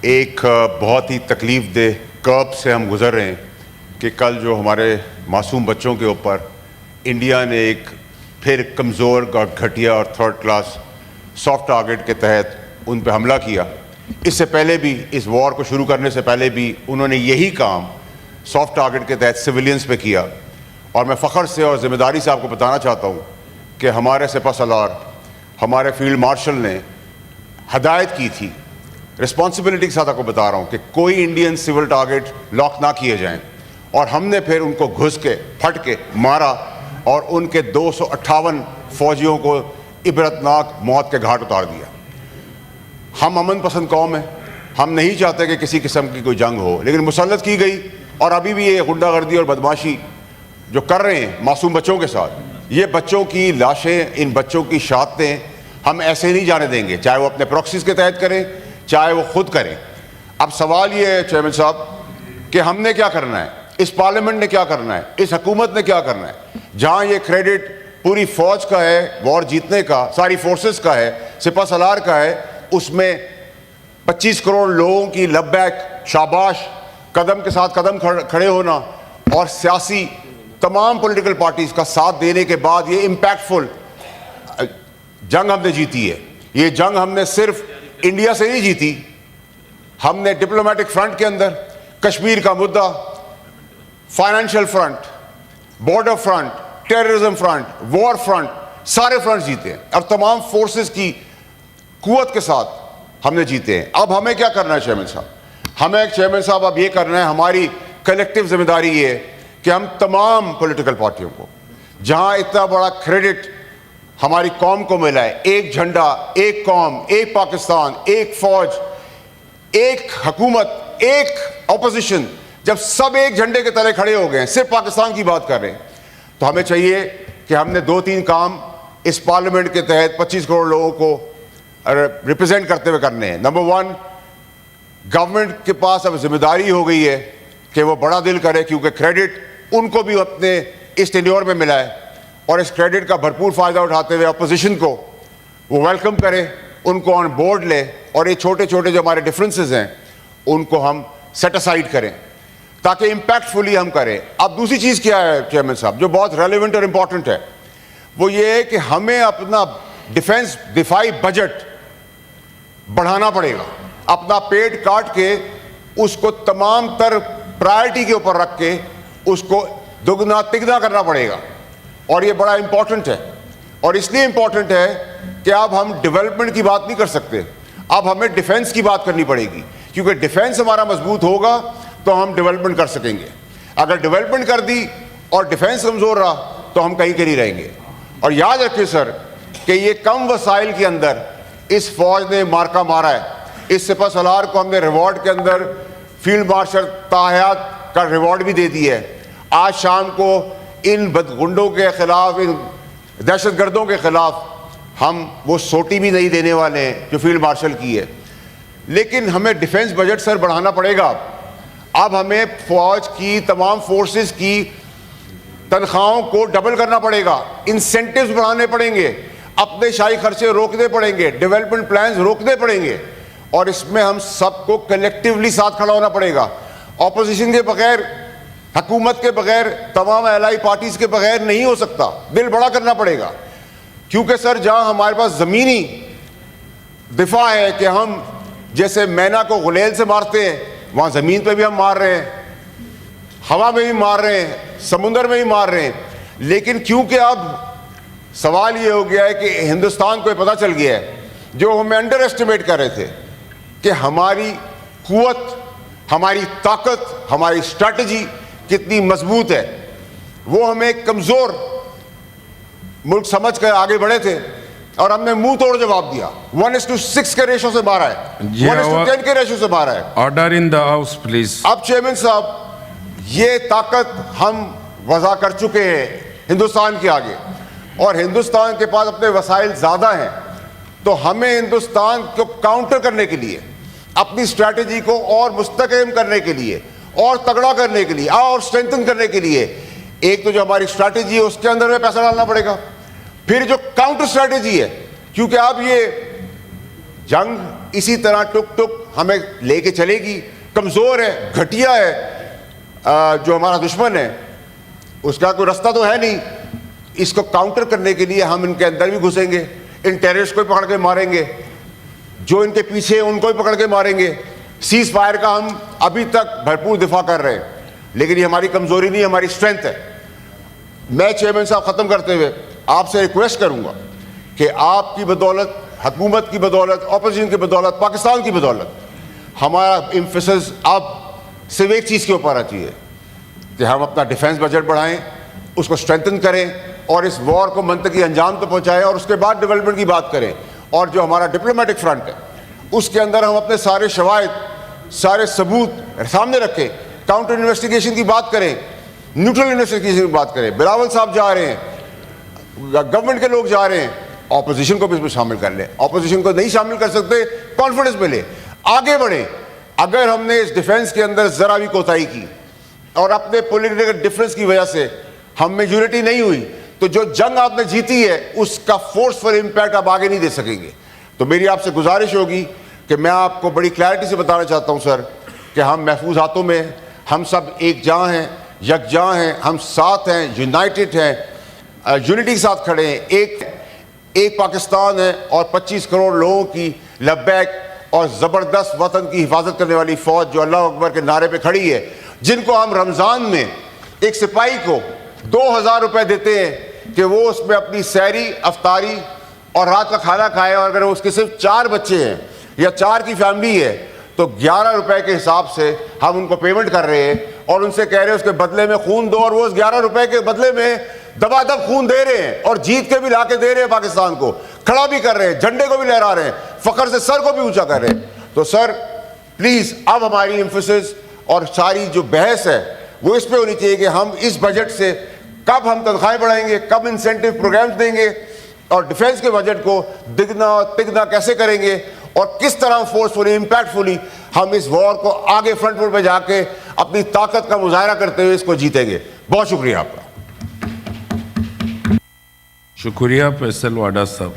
ایک بہت ہی تکلیف دہ کرب سے ہم گزر رہے ہیں کہ کل جو ہمارے معصوم بچوں کے اوپر انڈیا نے ایک پھر کمزور اور گھٹیا اور تھرڈ کلاس سافٹ ٹارگٹ کے تحت ان پہ حملہ کیا. اس سے پہلے بھی اس وار کو شروع کرنے سے پہلے بھی انہوں نے یہی کام سافٹ ٹارگٹ کے تحت سویلینز پہ کیا. اور میں فخر سے اور ذمہ داری سے آپ کو بتانا چاہتا ہوں کہ ہمارے سپہ سالار ہمارے فیلڈ مارشل نے ہدایت کی تھی, رسپانسبلٹی کے ساتھ آپ کو بتا رہا ہوں کہ کوئی انڈین سول ٹارگٹ لاک نہ کیے جائیں, اور ہم نے پھر ان کو گھس کے پھٹ کے مارا اور ان کے 258 فوجیوں کو عبرتناک موت کے گھاٹ اتار دیا. ہم امن پسند قوم ہیں, ہم نہیں چاہتے کہ کسی قسم کی کوئی جنگ ہو, لیکن مسلط کی گئی. اور ابھی بھی یہ غنڈہ گردی اور بدماشی جو کر رہے ہیں معصوم بچوں کے ساتھ, یہ بچوں کی لاشیں, ان بچوں کی شہادتیں ہم ایسے نہیں جانے دیں گے, چاہے وہ اپنے پروکسیز کے تحت کریں چاہے وہ خود کریں. اب سوال یہ ہے چیئرمین صاحب کہ ہم نے کیا کرنا ہے, اس پارلیمنٹ نے کیا کرنا ہے, اس حکومت نے کیا کرنا ہے. جہاں یہ کریڈٹ پوری فوج کا ہے وار جیتنے کا, ساری فورسز کا ہے, سپہ سالار کا ہے, اس میں 25 کروڑ لوگوں کی لبیک شاباش قدم کے ساتھ قدم کھڑے ہونا اور سیاسی تمام پولیٹیکل پارٹیز کا ساتھ دینے کے بعد یہ امپیکٹفل جنگ ہم نے جیتی ہے. یہ جنگ ہم نے صرف انڈیا سے نہیں جیتی, ہم نے ڈپلومیٹک فرنٹ کے اندر کشمیر کا مدعا, financial front, border front, terrorism front, war front, سارے فرنٹ جیتے ہیں اور تمام فورسز کی قوت کے ساتھ ہم نے جیتے ہیں. اب ہمیں کیا کرنا ہے چیئرمین صاحب, ہمیں چیئرمین صاحب اب یہ کرنا ہے, ہماری کلیکٹیو ذمہ داری یہ ہے کہ ہم تمام پولیٹیکل پارٹیوں کو, جہاں اتنا بڑا کریڈٹ ہماری قوم کو ملا ہے, ایک جھنڈا, ایک قوم, ایک پاکستان, ایک فوج, ایک حکومت, ایک اپوزیشن, جب سب ایک جھنڈے کے تلے کھڑے ہو گئے ہیں, صرف پاکستان کی بات کر رہے ہیں, تو ہمیں چاہیے کہ ہم نے 2-3 کام اس پارلیمنٹ کے تحت 25 کروڑ لوگوں کو ریپرزینٹ کرتے ہوئے کرنے ہیں. نمبر 1, گورنمنٹ کے پاس اب ذمہ داری ہو گئی ہے کہ وہ بڑا دل کرے, کیونکہ کریڈٹ ان کو بھی اپنے اس ٹینیور میں ملا ہے, اور اس کریڈٹ کا بھرپور فائدہ اٹھاتے ہوئے اپوزیشن کو وہ ویلکم کرے, ان کو آن بورڈ لے, اور یہ چھوٹے چھوٹے جو ہمارے ڈفرینسز ہیں ان کو ہم سیٹ اسائڈ کریں تاکہ امپیکٹفلی ہم کریں. اب دوسری چیز کیا ہے چیئرمین صاحب جو بہت ریلیونٹ اور امپورٹنٹ ہے, وہ یہ ہے کہ ہمیں اپنا دفاعی بجٹ بڑھانا پڑے گا. اپنا پیٹ کاٹ کے اس کو تمام تر پرائرٹی کے اوپر رکھ کے اس کو دگنا تگنا کرنا پڑے گا, اور یہ بڑا امپورٹنٹ ہے. اور اس لیے امپورٹنٹ ہے کہ اب ہم ڈیولپمنٹ کی بات نہیں کر سکتے, اب ہمیں ڈیفنس کی بات کرنی پڑے گی, کیونکہ ڈیفنس ہمارا مضبوط ہوگا تو ہم ڈیولپمنٹ کر سکیں گے. اگر ڈیولپمنٹ کر دی اور ڈیفنس کمزور رہا تو ہم کہیں کے نہیں رہیں گے. اور یاد رکھیں سر کہ یہ کم وسائل کے اندر اس فوج نے مارکا مارا ہے. اس سپہ سالار کو ہم نے ریوارڈ کے اندر فیلڈ مارشل تاحیات کا ریوارڈ بھی دے دیا ہے. آج شام کو ان بدغنڈوں کے خلاف, ان دہشت گردوں کے خلاف ہم وہ سوٹی بھی نہیں دینے والے ہیں جو فیلڈ مارشل کی ہے. لیکن ہمیں ڈیفنس بجٹ سر بڑھانا پڑے گا. اب ہمیں فوج کی تمام فورسز کی تنخواہوں کو ڈبل کرنا پڑے گا, انسینٹیوز بڑھانے پڑیں گے, اپنے شاہی خرچے روکنے پڑیں گے, ڈیولپمنٹ پلانز روکنے پڑیں گے, اور اس میں ہم سب کو کلیکٹیولی ساتھ کھڑا ہونا پڑے گا. اپوزیشن کے بغیر, حکومت کے بغیر, تمام الائی پارٹیز کے بغیر نہیں ہو سکتا. دل بڑا کرنا پڑے گا, کیونکہ سر جہاں ہمارے پاس زمینی دفاع ہے کہ ہم جیسے مینا کو غلیل سے مارتے ہیں, وہاں زمین پہ بھی ہم مار رہے ہیں, ہوا میں بھی مار رہے ہیں, سمندر میں بھی مار رہے ہیں. لیکن کیونکہ اب سوال یہ ہو گیا ہے کہ ہندوستان کو یہ پتہ چل گیا ہے, جو ہمیں انڈر ایسٹیمیٹ کر رہے تھے کہ ہماری قوت, ہماری طاقت, ہماری اسٹریٹجی کتنی مضبوط ہے, وہ ہمیں کمزور ملک سمجھ کر آگے بڑھے تھے, اور ہم نے منہ توڑ جواب دیا. 1:6 کے ریشو سے مارا ہے, 1:10 کے ریشو سے مارا ہے. Order in the house please. اب چیئرمین صاحب یہ طاقت ہم وضع کر چکے ہیں ہندوستان کے آگے, اور ہندوستان کے پاس اپنے وسائل زیادہ ہیں, تو ہمیں ہندوستان کو کاؤنٹر کرنے کے لیے, اپنی اسٹریٹجی کو اور مستحکم کرنے کے لیے, اور تگڑا کرنے کے لیے, اور اسٹرینتھن کرنے کے لیے, ایک تو جو ہماری اسٹریٹجی ہے اس کے اندر میں پیسہ ڈالنا پڑے گا, پھر جو کاؤنٹر اسٹریٹجی ہے, کیونکہ اب یہ جنگ اسی طرح ٹک ٹک ہمیں لے کے چلے گی. کمزور ہے, گھٹیا ہے, جو ہمارا دشمن ہے, اس کا کوئی رستہ تو ہے نہیں. اس کو کاؤنٹر کرنے کے لیے ہم ان کے اندر بھی گھسیں گے, ان ٹیررسٹ کو پکڑ کے ماریں گے, جو ان کے پیچھے ان کو بھی پکڑ کے ماریں گے. سیز فائر کا ہم ابھی تک بھرپور دفاع کر رہے ہیں, لیکن یہ ہماری کمزوری نہیں, ہماری اسٹرینتھ ہے. میں چیئرمین صاحب ختم کرتے ہوئے آپ سے ریکویسٹ کروں گا کہ آپ کی بدولت, حکومت کی بدولت, اپوزیشن کی بدولت, پاکستان کی بدولت ہمارا ایمفیسس اب صرف ایک چیز کے اوپر آتی ہے کہ ہم اپنا ڈیفنس بجٹ بڑھائیں, اس کو اسٹرینتھن کریں اور اس وار کو منطقی انجام تو پہنچائیں, اور اس کے بعد ڈیولپمنٹ کی بات کریں. اور جو ہمارا ڈپلومیٹک فرنٹ ہے اس کے اندر ہم اپنے سارے شواہد, سارے ثبوت سامنے رکھیں, کاؤنٹر انویسٹیگیشن کی بات کریں, نیوٹرل انویسٹیگیشن کی بات کریں. بلاول صاحب جا رہے ہیں, گورنمنٹ کے لوگ جا رہے ہیں, اپوزیشن کو بھی اس میں شامل کر لیں. اپوزیشن کو نہیں شامل کر سکتے, کانفیڈنس میں لیں, آگے بڑھیں. اگر ہم نے اس ڈیفنس کے اندر ذرا بھی کوتاہی کی اور اپنے پولیٹیکل ڈفرینس کی وجہ سے ہم میں یونٹی نہیں ہوئی, تو جو جنگ آپ نے جیتی ہے اس کا فورسفل امپیکٹ آپ آگے نہیں دے سکیں گے. تو میری آپ سے گزارش ہوگی کہ میں آپ کو بڑی کلیئرٹی سے بتانا چاہتا ہوں سر کہ ہم محفوظ ہاتھوں میں, ہم سب ایک جاں ہیں, یکجاں ہیں, ہم ساتھ ہیں, یونائٹڈ ہیں, یونٹی کے ساتھ کھڑے ہیں. ایک پاکستان ہے اور 25 کروڑ لوگوں کی لبیک اور زبردست وطن کی حفاظت کرنے والی فوج جو اللہ اکبر کے نعرے پہ کھڑی ہے, جن کو ہم رمضان میں ایک سپاہی کو 2000 روپے دیتے ہیں کہ وہ اس میں اپنی سحری, افطاری اور رات کا کھانا کھائے, اور اگر اس کے صرف 4 بچے ہیں یا 4 کی فیملی ہے تو 11 روپے کے حساب سے ہم ان کو پیمنٹ کر رہے ہیں, اور ان سے کہہ رہے ہیں اس کے بدلے میں خون دو, اور وہ اس 11 روپے کے بدلے میں دبا دب خون دے رہے ہیں, اور جیت کے بھی لا کے دے رہے ہیں, پاکستان کو کھڑا بھی کر رہے ہیں, جھنڈے کو بھی لہرا رہے ہیں, فخر سے سر کو بھی اونچا کر رہے ہیں. تو سر پلیز اب ہماری ایمفیسس اور ساری جو بحث ہے وہ اس پہ ہونی چاہیے کہ ہم اس بجٹ سے کب ہم تنخواہیں بڑھائیں گے, کب انسینٹیو پروگرامز دیں گے, اور ڈیفنس کے بجٹ کو دگنا اور تگنا کیسے کریں گے, اور کس طرح فورسفلی, امپیکٹفلی ہم اس وار کو آگے فرنٹ فوٹ پہ جا کے اپنی طاقت کا مظاہرہ کرتے ہوئے اس کو جیتیں گے. بہت شکریہ آپ کا. شکریہ فیصل واڈا صاحب.